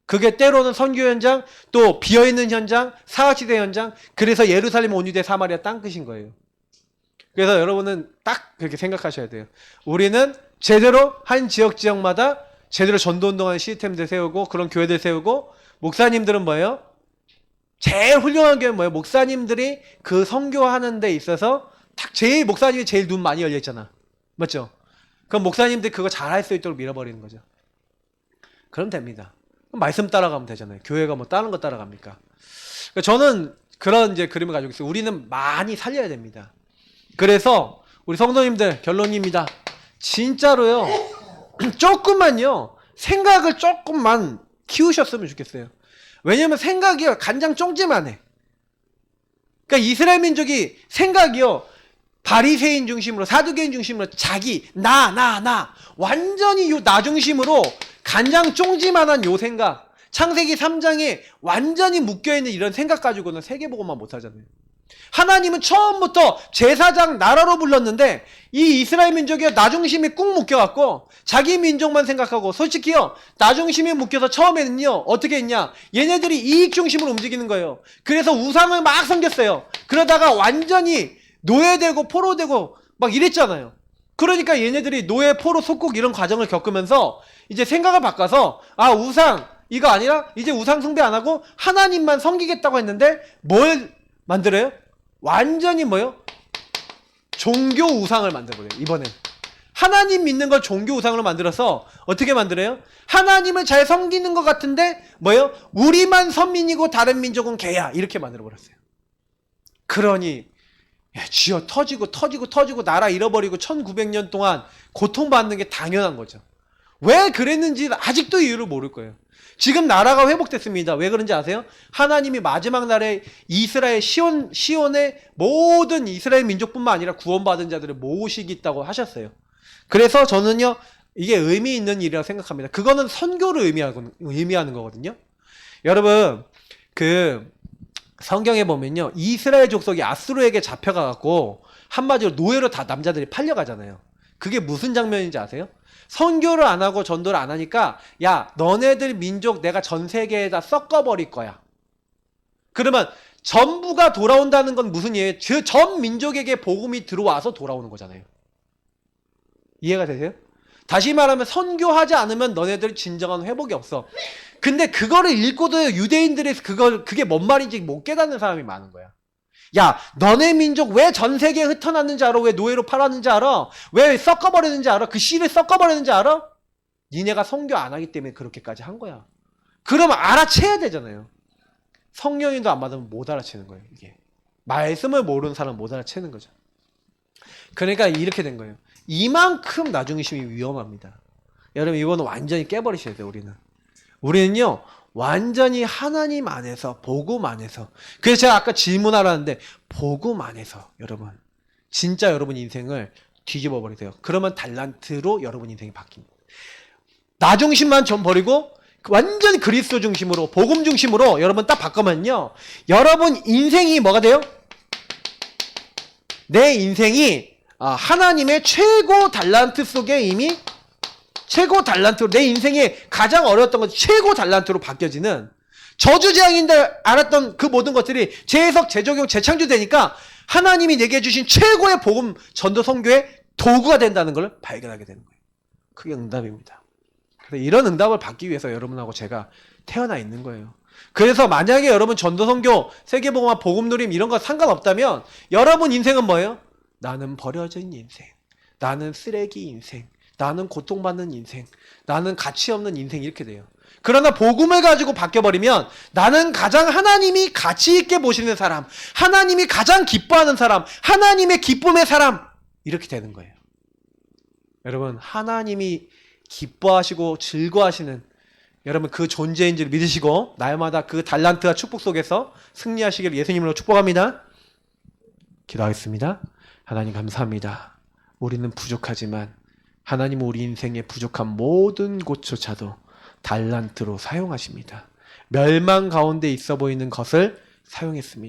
그게 때로는 선교 현장, 또 비어있는 현장, 사각지대 현장, 그래서 예루살렘 온유대 사마리아 땅끝인 거예요. 그래서 여러분은 딱 그렇게 생각하셔야 돼요. 우리는 제대로 한 지역마다 제대로 전도운동하는 시스템들 세우고 그런 교회들 세우고 목사님들은 뭐예요? 제일 훌륭한 게 뭐예요? 목사님들이 그 선교하는 데 있어서 딱 제일 목사님이 제일 눈 많이 열려 있잖아. 맞죠? 그럼 목사님들이 그거 잘할 수 있도록 밀어버리는 거죠. 그럼 됩니다. 말씀 따라가면 되잖아요. 교회가 뭐 다른 거 따라갑니까? 그러니까 저는 그런 이제 그림을 가지고 있어요. 우리는 많이 살려야 됩니다. 그래서 우리 성도님들 결론입니다. 진짜로요. 조금만요. 생각을 조금만 키우셨으면 좋겠어요. 왜냐면 생각이요. 간장 쫑지만 해. 그러니까 이스라엘 민족이 생각이요. 바리새인 중심으로 사두개인 중심으로 자기 나 완전히 요 나 중심으로 간장 쫑지만한 요 생각 창세기 3장에 완전히 묶여있는 이런 생각 가지고는 세계복음만 못하잖아요. 하나님은 처음부터 제사장 나라로 불렀는데 이 이스라엘 민족이 나 중심이 꾹 묶여갖고 자기 민족만 생각하고 솔직히요 나 중심이 묶여서 처음에는요 어떻게 했냐 얘네들이 이익 중심으로 움직이는 거예요. 그래서 우상을 막 섬겼어요. 그러다가 완전히 노예되고 포로되고 막 이랬잖아요. 그러니까 얘네들이 노예 포로 속국 이런 과정을 겪으면서 이제 생각을 바꿔서 아 우상 이거 아니라 이제 우상 숭배 안 하고 하나님만 섬기겠다고 했는데 뭘 만들어요? 완전히 뭐요? 종교 우상을 만들어버려요. 이번엔 하나님 믿는 걸 종교 우상으로 만들어서 어떻게 만들어요? 하나님을 잘 섬기는 것 같은데 뭐요? 우리만 선민이고 다른 민족은 개야 이렇게 만들어버렸어요. 그러니 쥐어 터지고 나라 잃어버리고 1900년 동안 고통받는 게 당연한 거죠. 왜 그랬는지 아직도 이유를 모를 거예요. 지금 나라가 회복됐습니다. 왜 그런지 아세요? 하나님이 마지막 날에 이스라엘 시온의 모든 이스라엘 민족뿐만 아니라 구원받은 자들을 모으시겠다고 하셨어요. 그래서 저는요 이게 의미 있는 일이라고 생각합니다. 그거는 선교를 의미하는 거거든요. 여러분 그 성경에 보면요 이스라엘 족속이 아수르에게 잡혀가갖고 한마디로 노예로 다 남자들이 팔려가잖아요. 그게 무슨 장면인지 아세요? 선교를 안 하고 전도를 안 하니까 야 너네들 민족 내가 전 세계에다 섞어버릴 거야. 그러면 전부가 돌아온다는 건 무슨 이해예요? 전 민족에게 복음이 들어와서 돌아오는 거잖아요. 이해가 되세요? 다시 말하면 선교하지 않으면 너네들 진정한 회복이 없어. 근데 그거를 읽고도 유대인들이 그게 뭔 말인지 못 깨닫는 사람이 많은 거야. 야 너네 민족 왜 전 세계에 흩어났는지 알아? 왜 노예로 팔았는지 알아? 왜 섞어버리는지 알아? 그 씨를 섞어버리는지 알아? 니네가 선교 안 하기 때문에 그렇게까지 한 거야. 그러면 알아채야 되잖아요. 성령님도 안 받으면 못 알아채는 거예요. 이게 말씀을 모르는 사람은 못 알아채는 거죠. 그러니까 이렇게 된 거예요. 이만큼 나중심이 위험합니다. 여러분 이거는 완전히 깨버리셔야 돼요. 우리는요 완전히 하나님 안에서 복음 안에서 그래서 제가 아까 질문하려 하는데 복음 안에서 여러분 진짜 여러분 인생을 뒤집어 버리세요. 그러면 달란트로 여러분 인생이 바뀝니다. 나 중심만 좀 버리고 완전히 그리스도 중심으로 복음 중심으로 여러분 딱 바꾸면요 여러분 인생이 뭐가 돼요? 내 인생이 하나님의 최고 달란트 속에 이미 최고 달란트로 내 인생에 가장 어려웠던 것 최고 달란트로 바뀌어지는 저주재앙인데 알았던 그 모든 것들이 재해석, 재적용, 재창조되니까 하나님이 내게 주신 최고의 복음 전도 선교의 도구가 된다는 걸 발견하게 되는 거예요. 그게 응답입니다. 그래서 이런 응답을 받기 위해서 여러분하고 제가 태어나 있는 거예요. 그래서 만약에 여러분 전도선교, 세계복음화, 복음누림 이런 거 상관없다면 여러분 인생은 뭐예요? 나는 버려진 인생, 나는 쓰레기 인생, 나는 고통받는 인생, 나는 가치 없는 인생 이렇게 돼요. 그러나 복음을 가지고 바뀌어버리면 나는 가장 하나님이 가치 있게 보시는 사람, 하나님이 가장 기뻐하는 사람, 하나님의 기쁨의 사람 이렇게 되는 거예요. 여러분 하나님이 기뻐하시고 즐거워하시는 여러분 그 존재인 줄 믿으시고 날마다 그 달란트와 축복 속에서 승리하시길 예수님으로 축복합니다. 기도하겠습니다. 하나님 감사합니다. 우리는 부족하지만 하나님은 우리 인생의 부족한 모든 곳조차도 달란트로 사용하십니다. 멸망 가운데 있어 보이는 것을 사용했습니다.